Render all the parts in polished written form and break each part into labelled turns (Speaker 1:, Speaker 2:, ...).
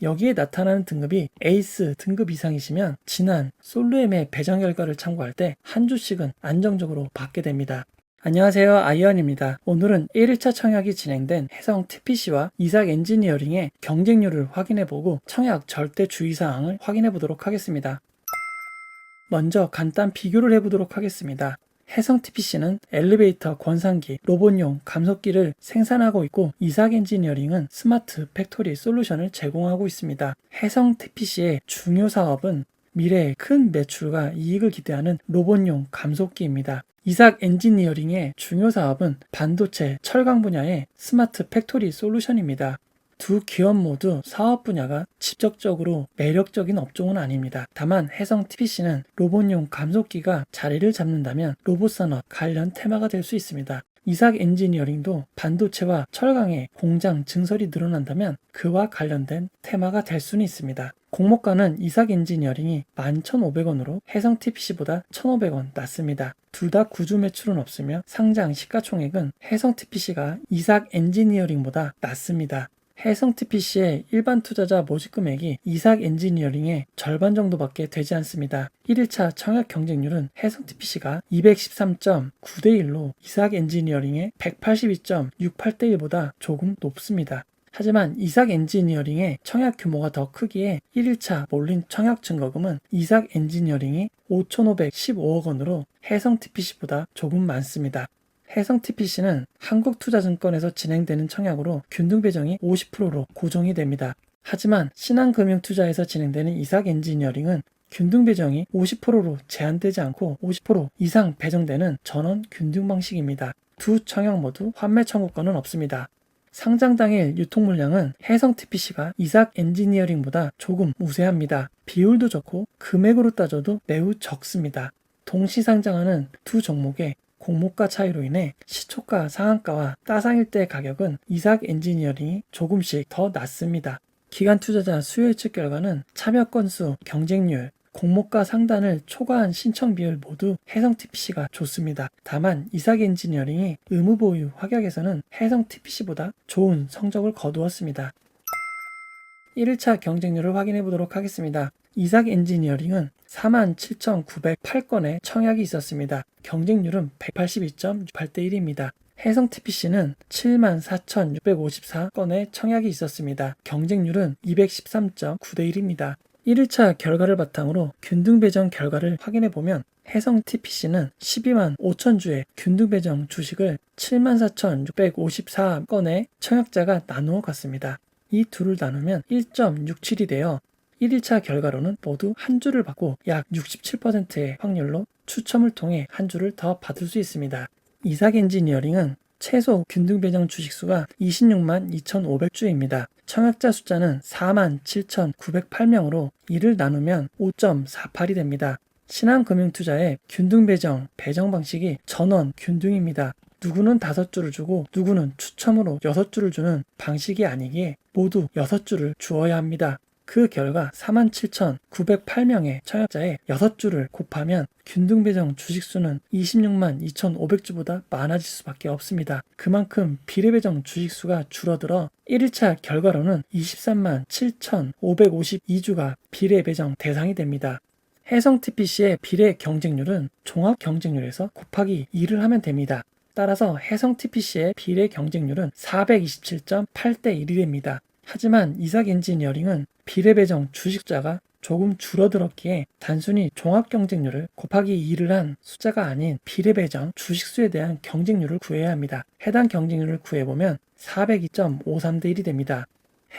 Speaker 1: 여기에 나타나는 등급이 에이스 등급 이상이시면 지난 솔로엠의 배정 결과를 참고할 때 한 주씩은 안정적으로 받게 됩니다. 안녕하세요, 아이언입니다. 오늘은 1일차 청약이 진행된 해성 TPC와 이삭 엔지니어링의 경쟁률을 확인해보고 청약 절대 주의사항을 확인해보도록 하겠습니다. 먼저 간단 비교를 해보도록 하겠습니다. 해성 TPC는 엘리베이터, 권산기, 로봇용 감속기를 생산하고 있고 이삭 엔지니어링은 스마트 팩토리 솔루션을 제공하고 있습니다. 해성 TPC의 중요 사업은 미래의 큰 매출과 이익을 기대하는 로봇용 감속기입니다. 이삭 엔지니어링의 중요 사업은 반도체, 철강 분야의 스마트 팩토리 솔루션입니다. 두 기업 모두 사업 분야가 직접적으로 매력적인 업종은 아닙니다. 다만 해성 TPC는 로봇용 감속기가 자리를 잡는다면 로봇 산업 관련 테마가 될 수 있습니다. 이삭 엔지니어링도 반도체와 철강의 공장 증설이 늘어난다면 그와 관련된 테마가 될 수는 있습니다. 공모가는 이삭 엔지니어링이 11,500원으로 해성 TPC보다 1,500원 낮습니다. 둘 다 구주 매출은 없으며 상장 시가총액은 해성 TPC가 이삭 엔지니어링보다 낮습니다. 해성 TPC의 일반 투자자 모집 금액이 이삭 엔지니어링의 절반 정도밖에 되지 않습니다. 1일차 청약 경쟁률은 해성 TPC가 213.9대 1로 이삭 엔지니어링의 182.68대 1보다 조금 높습니다. 하지만 이삭 엔지니어링의 청약 규모가 더 크기에 1일차 몰린 청약 증거금은 이삭 엔지니어링이 5,515억 원으로 해성 TPC보다 조금 많습니다. 해성 TPC는 한국투자증권에서 진행되는 청약으로 균등 배정이 50%로 고정이 됩니다. 하지만 신한금융투자에서 진행되는 이삭 엔지니어링은 균등 배정이 50%로 제한되지 않고 50% 이상 배정되는 전원 균등 방식입니다. 두 청약 모두 환매 청구권은 없습니다. 상장 당일 유통 물량은 해성 TPC가 이삭 엔지니어링보다 조금 우세합니다. 비율도 좋고 금액으로 따져도 매우 적습니다. 동시 상장하는 두 종목의 공모가 차이로 인해 시초가, 상한가와 따상일 때 가격은 이삭 엔지니어링이 조금씩 더 낮습니다. 기관 투자자 수요 예측 결과는 참여 건수, 경쟁률, 공모가 상단을 초과한 신청 비율 모두 해성 TPC가 좋습니다. 다만 이삭 엔지니어링이 의무 보유 확약에서는 해성 TPC보다 좋은 성적을 거두었습니다. 1일차 경쟁률을 확인해 보도록 하겠습니다. 이삭 엔지니어링은 47,908건의 청약이 있었습니다. 경쟁률은 182.68대 1입니다. 해성 TPC는 74,654건의 청약이 있었습니다. 경쟁률은 213.9대 1입니다. 1일차 결과를 바탕으로 균등 배정 결과를 확인해 보면 해성 TPC는 12만 5천 주의 균등 배정 주식을 74,654건의 청약자가 나누어 갔습니다. 이 둘을 나누면 1.67이 되어 1일차 결과로는 모두 한 주를 받고 약 67%의 확률로 추첨을 통해 한 주를 더 받을 수 있습니다. 이삭 엔지니어링은 최소 균등 배정 주식수가 26만 2,500주입니다. 청약자 숫자는 4만 7,908명으로 이를 나누면 5.48이 됩니다. 신한금융투자의 균등 배정 방식이 전원 균등입니다. 누구는 5주를 주고 누구는 추첨으로 6주를 주는 방식이 아니기에 모두 6주를 주어야 합니다. 그 결과 47,908명의 청약자의 6주를 곱하면 균등 배정 주식수는 26만 2,500주보다 많아질 수밖에 없습니다. 그만큼 비례 배정 주식수가 줄어들어 1일차 결과로는 23만 7,552주가 비례 배정 대상이 됩니다. 해성 TPC의 비례 경쟁률은 종합 경쟁률에서 곱하기 2를 하면 됩니다. 따라서 해성 TPC의 비례 경쟁률은 427.8대 1이 됩니다. 하지만 이삭 엔지니어링은 비례 배정 주식자가 조금 줄어들었기에 단순히 종합 경쟁률을 곱하기 2를 한 숫자가 아닌 비례 배정 주식수에 대한 경쟁률을 구해야 합니다. 해당 경쟁률을 구해보면 402.53대 1이 됩니다.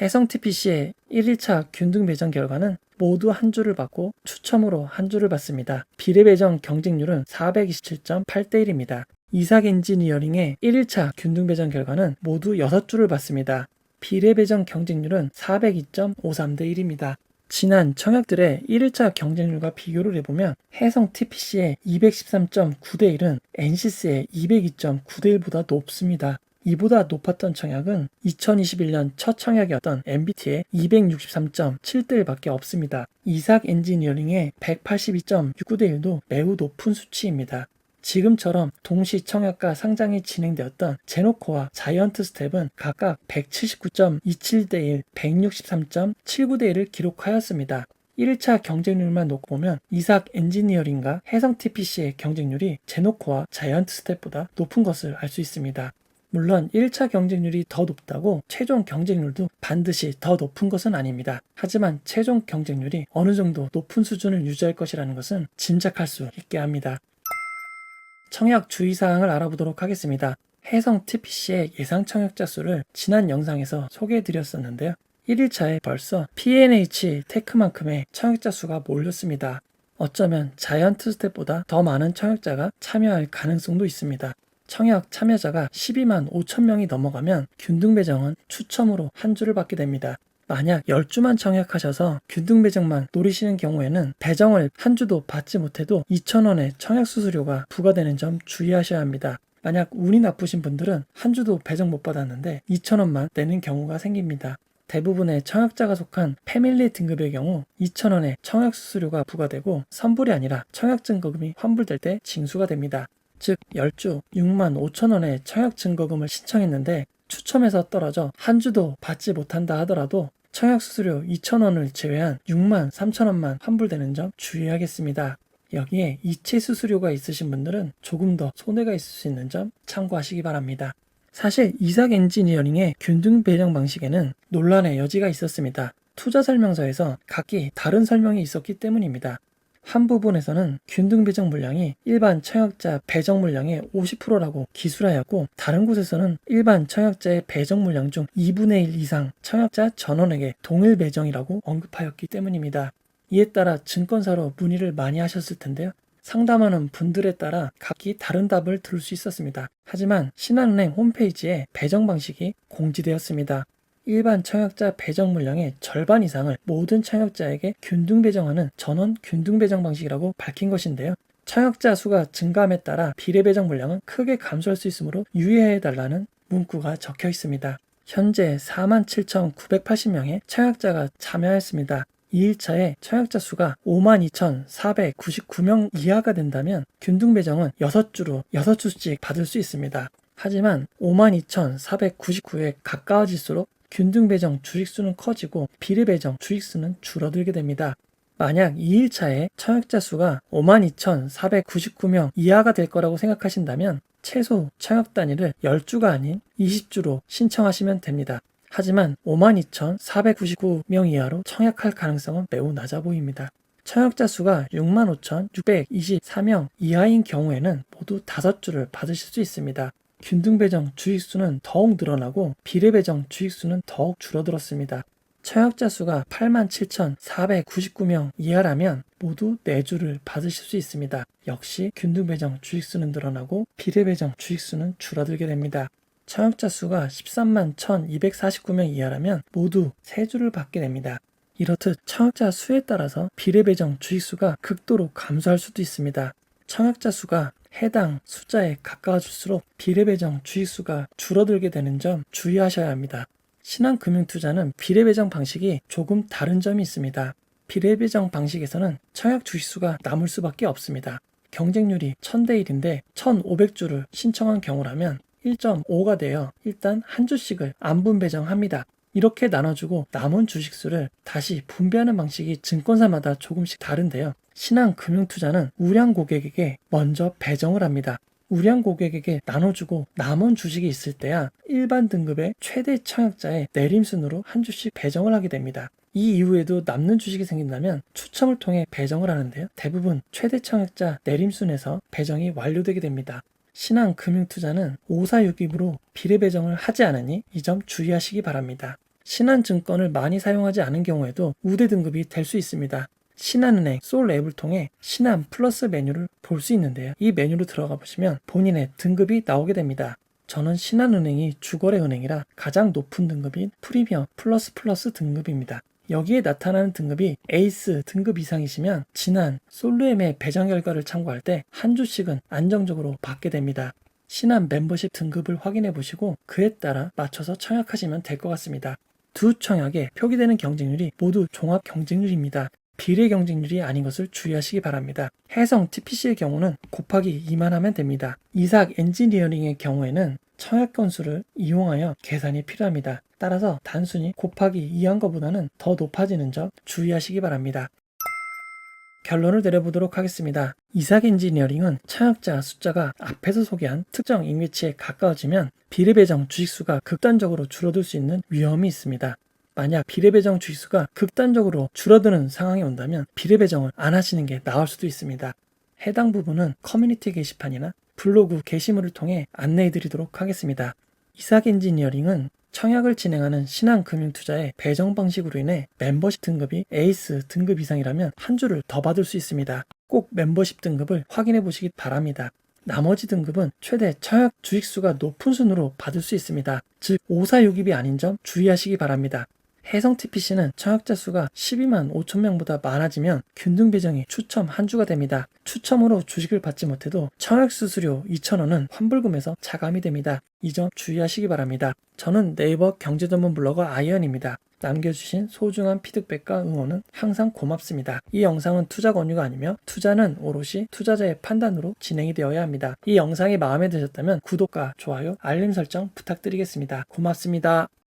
Speaker 1: 해성 TPC의 1일차 균등 배정 결과는 모두 한 주를 받고 추첨으로 한 주를 받습니다. 비례 배정 경쟁률은 427.8대 1입니다. 이삭 엔지니어링의 1일차 균등 배정 결과는 모두 6주를 받습니다. 비례 배정 경쟁률은 402.53대 1입니다. 지난 청약들의 1일차 경쟁률과 비교를 해보면 해성 TPC의 213.9대 1은 NCS의 202.9대 1보다 높습니다. 이보다 높았던 청약은 2021년 첫 청약이었던 MBT의 263.7대 1밖에 없습니다. 이삭 엔지니어링의 182.69대 1도 매우 높은 수치입니다. 지금처럼 동시 청약과 상장이 진행되었던 제노코와 자이언트 스텝은 각각 179.27대 1, 163.79대 1을 기록하였습니다. 1차 경쟁률만 놓고 보면 이삭 엔지니어링과 해성 TPC의 경쟁률이 제노코와 자이언트 스텝보다 높은 것을 알 수 있습니다. 물론 1차 경쟁률이 더 높다고 최종 경쟁률도 반드시 더 높은 것은 아닙니다. 하지만 최종 경쟁률이 어느 정도 높은 수준을 유지할 것이라는 것은 짐작할 수 있게 합니다. 청약 주의사항을 알아보도록 하겠습니다. 해성 TPC의 예상 청약자 수를 지난 영상에서 소개해드렸었는데요. 1일차에 벌써 P&H 테크만큼의 청약자 수가 몰렸습니다. 어쩌면 자이언트 스텝보다 더 많은 청약자가 참여할 가능성도 있습니다. 청약 참여자가 12만 5천 명이 넘어가면 균등배정은 추첨으로 한 주를 받게 됩니다. 만약 10주만 청약하셔서 균등배정만 노리시는 경우에는 배정을 한 주도 받지 못해도 2,000원의 청약수수료가 부과되는 점 주의하셔야 합니다. 만약 운이 나쁘신 분들은 한 주도 배정 못 받았는데 2,000원만 내는 경우가 생깁니다. 대부분의 청약자가 속한 패밀리 등급의 경우 2,000원의 청약수수료가 부과되고 선불이 아니라 청약증거금이 환불될 때 징수가 됩니다. 즉 10주 6만 5천 원의 청약증거금을 신청했는데 추첨에서 떨어져 한 주도 받지 못한다 하더라도 청약수수료 2,000원을 제외한 6만 3천 원만 환불되는 점 주의하겠습니다. 여기에 이체수수료가 있으신 분들은 조금 더 손해가 있을 수 있는 점 참고하시기 바랍니다. 사실 이삭 엔지니어링의 균등 배정 방식에는 논란의 여지가 있었습니다. 투자 설명서에서 각기 다른 설명이 있었기 때문입니다. 한 부분에서는 균등 배정 물량이 일반 청약자 배정 물량의 50%라고 기술하였고, 다른 곳에서는 일반 청약자의 배정 물량 중 2분의 1 이상 청약자 전원에게 동일 배정이라고 언급하였기 때문입니다. 이에 따라 증권사로 문의를 많이 하셨을 텐데요. 상담하는 분들에 따라 각기 다른 답을 들을 수 있었습니다. 하지만 신한은행 홈페이지에 배정 방식이 공지되었습니다. 일반 청약자 배정 물량의 절반 이상을 모든 청약자에게 균등 배정하는 전원 균등 배정 방식이라고 밝힌 것인데요. 청약자 수가 증가함에 따라 비례 배정 물량은 크게 감소할 수 있으므로 유의해달라는 문구가 적혀 있습니다. 현재 47,980명의 청약자가 참여했습니다. 2일차에 청약자 수가 52,499명 이하가 된다면 균등 배정은 6주씩 받을 수 있습니다. 하지만 52,499에 가까워질수록 균등 배정 주식수는 커지고 비례 배정 주식수는 줄어들게 됩니다. 만약 2일차에 청약자 수가 52,499명 이하가 될 거라고 생각하신다면 최소 청약 단위를 10주가 아닌 20주로 신청하시면 됩니다. 하지만 52,499명 이하로 청약할 가능성은 매우 낮아 보입니다. 청약자 수가 65,624명 이하인 경우에는 모두 5주를 받으실 수 있습니다. 균등 배정 주식수는 더욱 늘어나고 비례 배정 주식수는 더욱 줄어들었습니다. 청약자 수가 87,499명 이하라면 모두 4주를 받으실 수 있습니다. 역시 균등 배정 주식수는 늘어나고 비례 배정 주식수는 줄어들게 됩니다. 청약자 수가 13만 1,249명 이하라면 모두 3주를 받게 됩니다. 이렇듯 청약자 수에 따라서 비례 배정 주식수가 극도로 감소할 수도 있습니다. 청약자 수가 해당 숫자에 가까워질수록 비례 배정 주식수가 줄어들게 되는 점 주의하셔야 합니다. 신한금융투자는 비례 배정 방식이 조금 다른 점이 있습니다. 비례 배정 방식에서는 청약 주식수가 남을 수밖에 없습니다. 경쟁률이 1000대 1인데 1500주를 신청한 경우라면 1.5가 되어 일단 한 주씩을 안분 배정합니다. 이렇게 나눠주고 남은 주식수를 다시 분배하는 방식이 증권사마다 조금씩 다른데요. 신한금융투자는 우량 고객에게 먼저 배정을 합니다. 우량 고객에게 나눠주고 남은 주식이 있을 때야 일반 등급의 최대 청약자의 내림순으로 한 주씩 배정을 하게 됩니다. 이 이후에도 남는 주식이 생긴다면 추첨을 통해 배정을 하는데요. 대부분 최대 청약자 내림순에서 배정이 완료되게 됩니다. 신한금융투자는 5462부로 비례 배정을 하지 않으니 이 점 주의하시기 바랍니다. 신한증권을 많이 사용하지 않은 경우에도 우대 등급이 될 수 있습니다. 신한은행 솔 앱을 통해 신한 플러스 메뉴를 볼 수 있는데요. 이 메뉴로 들어가 보시면 본인의 등급이 나오게 됩니다. 저는 신한은행이 주거래 은행이라 가장 높은 등급인 프리미엄 플러스 등급입니다. 여기에 나타나는 등급이 에이스 등급 이상이시면 지난 솔루엠의 배정 결과를 참고할 때 한 주씩은 안정적으로 받게 됩니다. 신한 멤버십 등급을 확인해 보시고 그에 따라 맞춰서 청약하시면 될 것 같습니다. 두 청약에 표기되는 경쟁률이 모두 종합 경쟁률입니다. 비례 경쟁률이 아닌 것을 주의하시기 바랍니다. 해성 TPC의 경우는 곱하기 2만 하면 됩니다. 이삭 엔지니어링의 경우에는 청약 건수를 이용하여 계산이 필요합니다. 따라서 단순히 곱하기 2한 것보다는 더 높아지는 점 주의하시기 바랍니다. 결론을 내려보도록 하겠습니다. 이삭 엔지니어링은 청약자 숫자가 앞에서 소개한 특정 임계치에 가까워지면 비례배정 주식수가 극단적으로 줄어들 수 있는 위험이 있습니다. 만약 비례배정 주식수가 극단적으로 줄어드는 상황이 온다면 비례배정을 안 하시는 게 나을 수도 있습니다. 해당 부분은 커뮤니티 게시판이나 블로그 게시물을 통해 안내해 드리도록 하겠습니다. 이삭 엔지니어링은 청약을 진행하는 신한금융투자의 배정 방식으로 인해 멤버십 등급이 에이스 등급 이상이라면 한 주를 더 받을 수 있습니다. 꼭 멤버십 등급을 확인해 보시기 바랍니다. 나머지 등급은 최대 청약 주식수가 높은 순으로 받을 수 있습니다. 즉 546입이 아닌 점 주의하시기 바랍니다. 해성 TPC는 청약자 수가 12만 5천 명보다 많아지면 균등 배정이 추첨 한 주가 됩니다. 추첨으로 주식을 받지 못해도 청약 수수료 2,000원은 환불금에서 차감이 됩니다. 이 점 주의하시기 바랍니다. 저는 네이버 경제전문 블로거 아이언입니다. 남겨주신 소중한 피드백과 응원은 항상 고맙습니다. 이 영상은 투자 권유가 아니며 투자는 오롯이 투자자의 판단으로 진행이 되어야 합니다. 이 영상이 마음에 드셨다면 구독과 좋아요, 알림 설정 부탁드리겠습니다. 고맙습니다.